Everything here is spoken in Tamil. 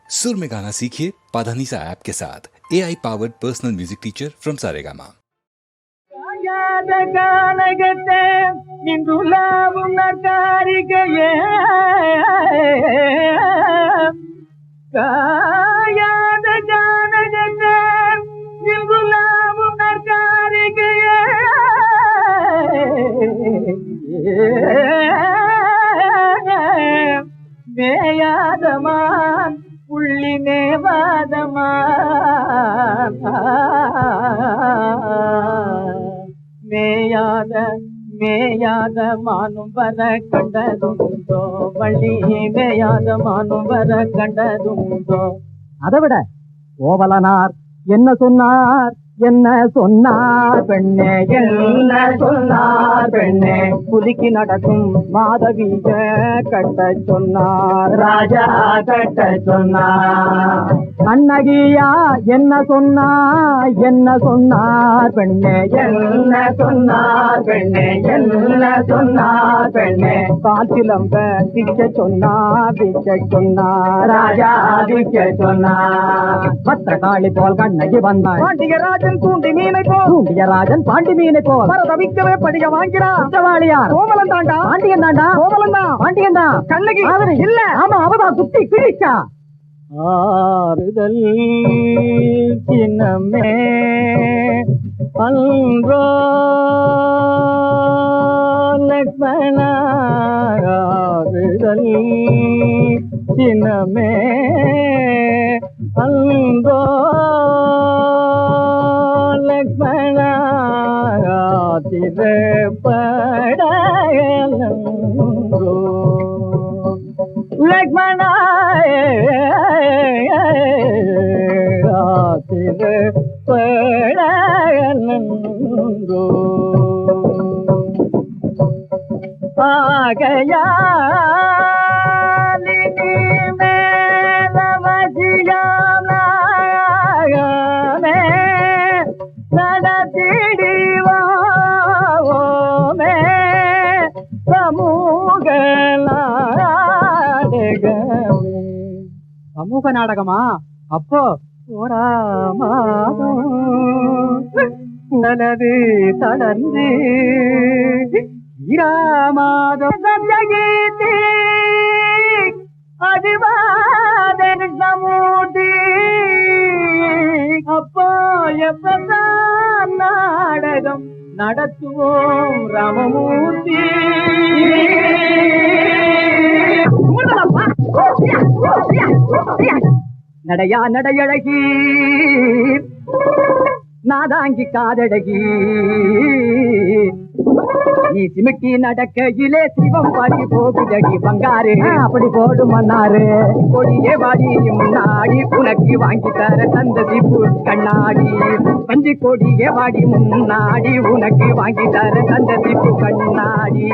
सुर में गाना सीखिए पाधानीसा ऐप के साथ AI powered personal music teacher from Saregama. Meyaadha Maan புள்ளி மேவாதமான் மேயாத மானும் வர கண்டதுண்டோ வள்ளி மேயாத மானும் வர கண்டதுண்டோ. அதை விட ஓவலனார் என்ன சொன்னார் பெண்ணே, என்ன சொன்னார் பெண்ணே, புலிக்கு நடக்கும் மாதவிய கட்ட சொன்னார் ராஜா கட்ட சொன்னார். கண்ணகியா என்ன சொன்னார் பெண்ணே, என்ன சொன்னார் பெண்ணே, என்ன சொன்னார் பெண்ணே, காத்திலம்ப பிச்சை சொன்னார் ராஜா பிச்சை சொன்னார். பத்திரகாளி போல் கண்ணகி வந்தார், பாண்டியராஜன் தூண்டி மீனை போல், தூண்டியராஜன் பாண்டி மீனை போல் தவிக்கவே படிக வாங்கிறார். குற்றவாளியார் கோமலன் தாண்டா, பாண்டியன் தாண்டா, கோமலன் தான், பாண்டியன் தான். கண்ணகி இல்ல, ஆமா அவதான் குத்தி கிழிச்சா. ஆறுதல் சின்னமே அன்றோ லக்ஷ்மண, ஆறுதல் சின்னமே அன்றோ லக்ஷ்மண, திரைப்படலோ லக்ஷ்மண, திரைப்படலோ ஆகையா சமூக நாடகமா? அப்போ நலது தளர்ந்து ஈராமாதம் சப்தகீதி அதிவாதன் சமூதி. அப்போ எப்பதான் நாடகம் நடத்துவோம் ராமமூர்த்தி. நடையா நடையழகி நாதாங்கி காதழகி, நீ சிமிட்டி நடக்கையிலே சிவம் பாடி போகுதடி பங்காரு. அப்படி போடு மன்னாரு, கொடியே வாடி முன்னாடி உனக்கு வாங்கி தர தந்த சிப்பு கண்ணாடி. பஞ்சி கொடியே வாடி முன்னாடி உனக்கு வாங்கி தர தந்த சிப்பு கண்ணாடி.